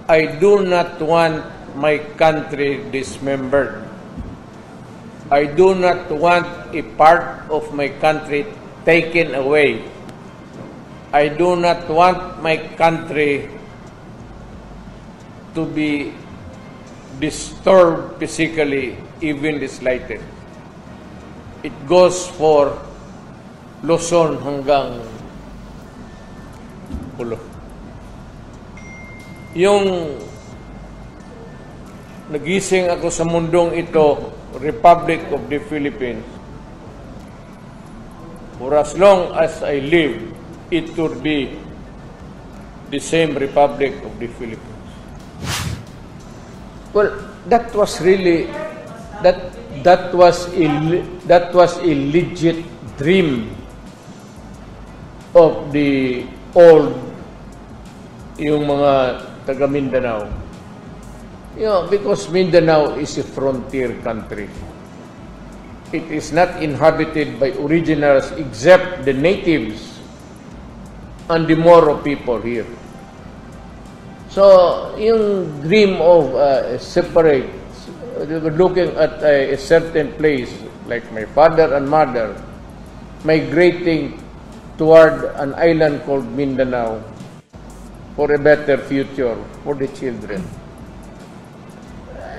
I do not want my country dismembered. I do not want a part of my country taken away. I do not want my country to be disturbed physically, even slighted. It goes for Luzon hanggang Pulo. Yung nagising ako sa mundong ito, Republic of the Philippines, for as long as I live, it would be the same Republic of the Philippines. Well, that was really that was a legit dream of the old yung mga taga Mindanao. You know, because Mindanao is a frontier country. It is not inhabited by originals except the natives and the Moro people here. So, yung dream of separate, looking at a certain place, like my father and mother, migrating toward an island called Mindanao for a better future for the children.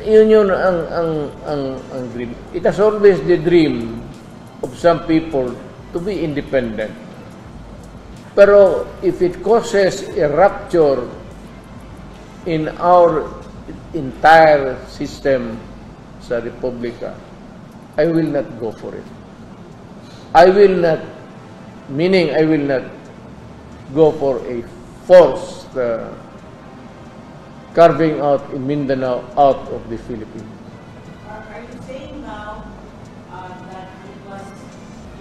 Yun ang dream. It has always the dream of some people to be independent. Pero if it causes a rupture in our entire system sa Republika, I will not go for it. I will not, meaning I will not go for a forced carving out in Mindanao out of the Philippines. Are you saying now that it was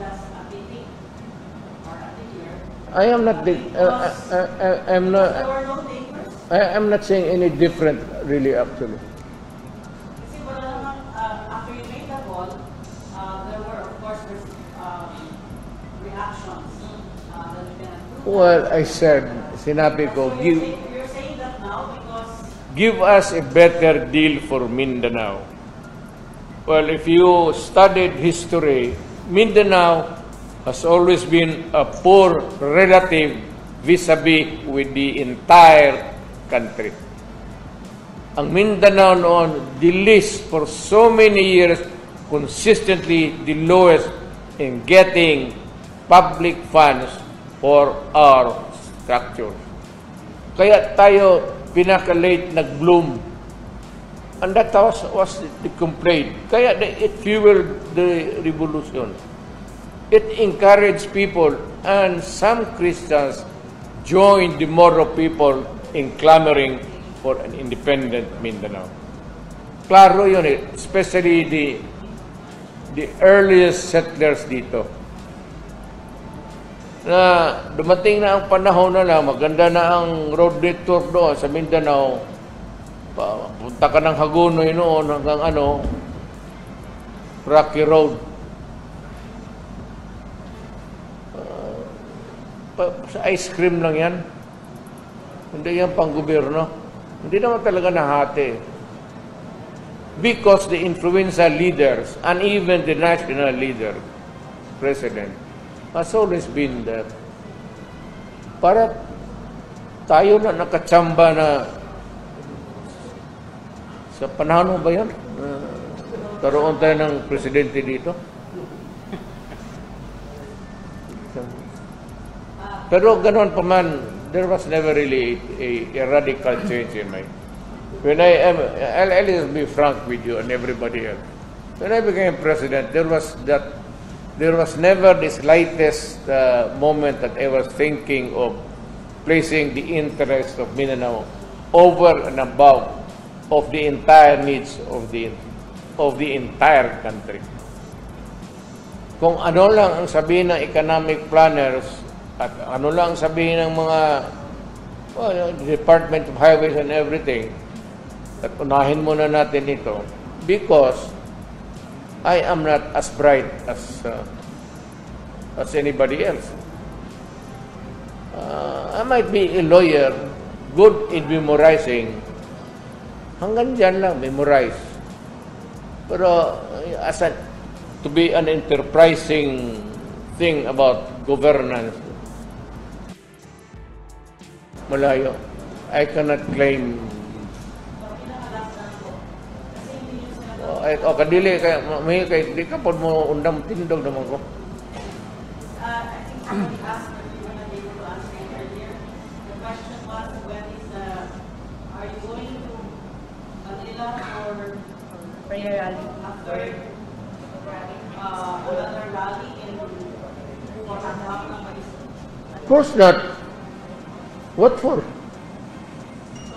just a meeting or a figure? I am not. I'm not. There were no takers? I'm not saying any different, really, actually. Kasi wala naman, after you made the call, there were, of course, reactions that you cannot do. Well, I said, sinabi ko, So you're saying that now because give us a better deal for Mindanao. Well, if you studied history, Mindanao has always been a poor relative vis-a-vis with the entire country. Ang Mindanao noon, the least for so many years, consistently the lowest in getting public funds for our structure. Kaya tayo pinaka-late nag-bloom. And that was the complaint. Kaya it fueled the revolution. It encouraged people, and some Christians joined the Moro people in clamoring for an independent Mindanao. Klaro yun eh, especially the earliest settlers dito. Na dumating na ang panahon na lang, maganda na ang road network doon sa Mindanao. Punta ka ng Hagonoy noon hanggang Rocky Road. Sa ice cream lang yan. Hindi yan pang gobyerno. Hindi naman talaga nahati. Because the influential leaders and even the national leader, president, has always been there. Para tayo na nakatsamba na sa panahon ba yan? Karoon tayo ng presidente dito. Pero ganoon pa man, there was never really a radical change in my... When I'll just be frank with you and everybody else. When I became president, there was never the slightest moment that I was thinking of placing the interest of Mindanao over and above of the entire needs of the entire country. Kung ano lang ang sabihin ng economic planners at ano lang ang sabihin ng mga Department of Highways and everything, at unahin muna natin ito because I am not as bright as anybody else. I might be a lawyer, good in memorizing, Hanggang dyan lang, memorize. Pero to be an enterprising thing about governance, malayo. I cannot claim. Kadili kay may kay di ka pod mo undang tindog naman ko. I think somebody asked if you were not able to answer it earlier. The question was, are you going to Manila for prayer rally after another rally in Manila? Of course not. What for? So,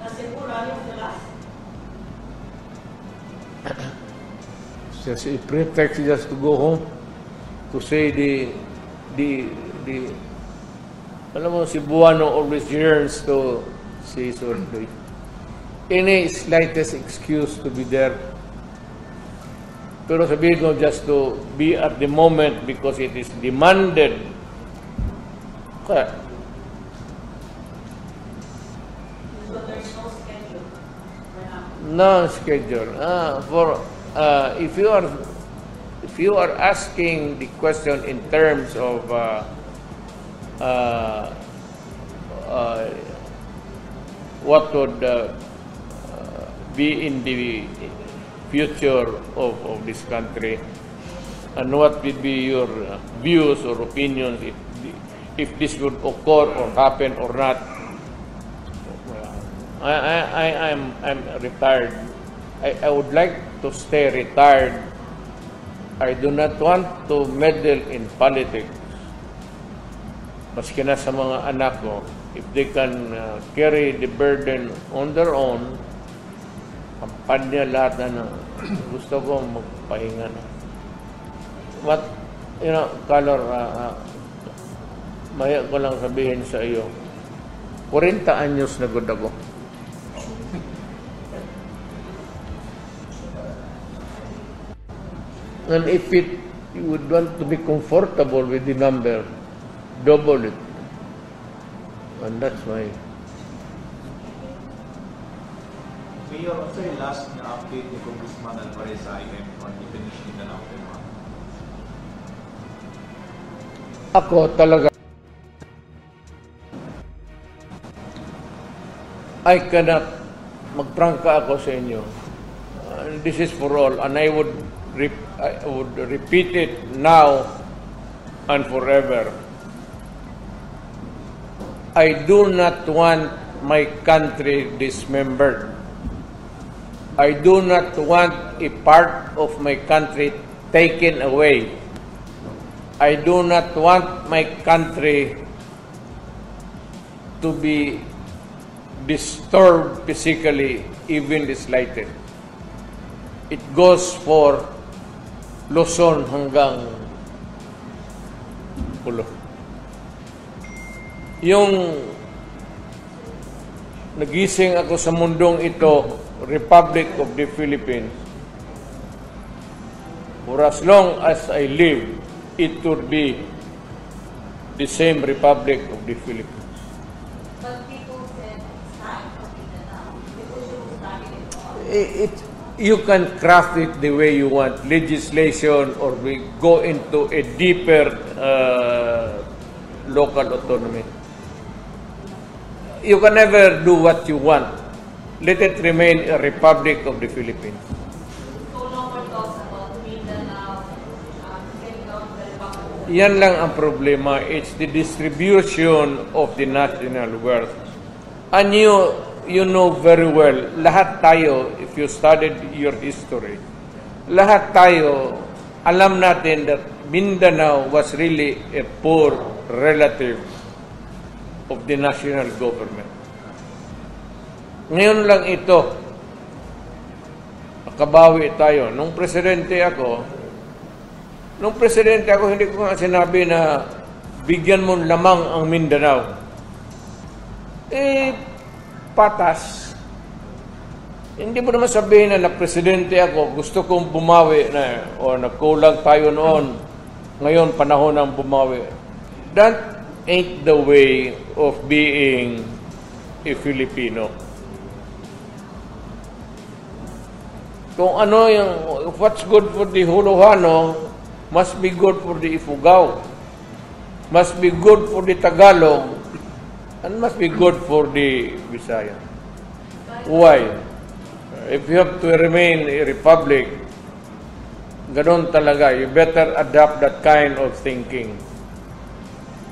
the Cebu rally is the last. Just a pretext just to go home to say alam mo, Cebuano always yearns to see Sordoy. Any slightest excuse to be there. Pero sabihin ko just to be at the moment because it is demanded. Kaya, So there's no schedule for now. no schedule. If you are asking the question in terms of what would be in the future of this country and what would be your views or opinions if this would occur or happen or not. I'm retired. I would like to stay retired. I do not want to meddle in politics. Maski na sa mga anak ko, if they can carry the burden on their own, kampanya lahat na gusto ko magpahinga na. What, Color, maya ko lang sabihin sa iyo, 40 anyos na gud ako. And if you would want to be comfortable with the number, double it. And that's why. Mayor, ano sa last na update ni Congressman Alvarez sa IMF on i-finish nila na Ako talaga, I cannot magprangka ako sa inyo. This is for all, and I would repeat it now and forever. I do not want my country dismembered. I do not want a part of my country taken away. I do not want my country to be disturbed physically, even the slightest. It goes for Luzon hanggang Pulo. Yung nagising ako sa mundong ito, Republic of the Philippines, for as long as I live, it would be the same Republic of the Philippines. But people said it's time for Mindanao. People should start it. You can craft it the way you want, legislation, or we go into a deeper local autonomy. You can never do what you want. Let it remain a Republic of the Philippines. So no more talks about Mindanao, getting out of the Republic. Yan lang ang problema. It's the distribution of the national wealth. And you know very well, lahat tayo, if you studied your history, lahat tayo, alam natin that Mindanao was really a poor relative of the national government. Ngayon lang ito, nakabawi tayo. Nung presidente ako, hindi ko nga sinabi na bigyan mo lamang ang Mindanao. Patas. Hindi mo naman sabihin na presidente ako, gusto kong bumawi na, o nagkulang tayo noon, ngayon panahon ng bumawi. That ain't the way of being a Filipino. Kung ano yung, what's good for the Huluhano, must be good for the Ifugao. Must be good for the Tagalog, and must be good for the Bisaya. Why? If you have to remain a republic, ganun talaga, you better adapt that kind of thinking.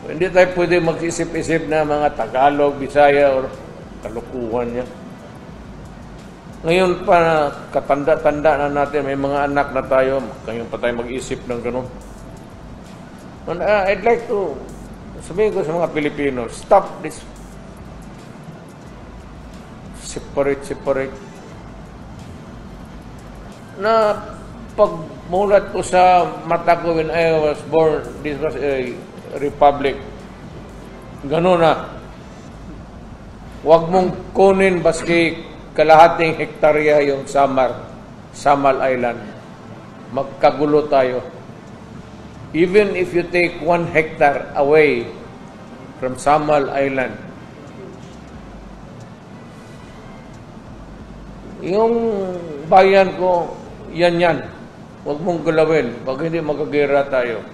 Hindi tayo pwede mag-isip-isip na mga Tagalog, Bisaya, or kalukuhan niya. Ngayon pa, katanda-tanda na natin, may mga anak na tayo, ngayon pa tayo mag-isip ng ganun. And, I'd like to, sabihin ko sa mga Pilipino, stop this separate. Na pagmulat ko sa mata ko when I was born, this was a republic. Ganun na. Huwag mong kunin baski kalahating hektarya yung Samal Island. Magkagulo tayo. Even if you take 1 hectare away from Samal Island, yung bayan ko, yan. Huwag mong galawin. Pag hindi magagera tayo.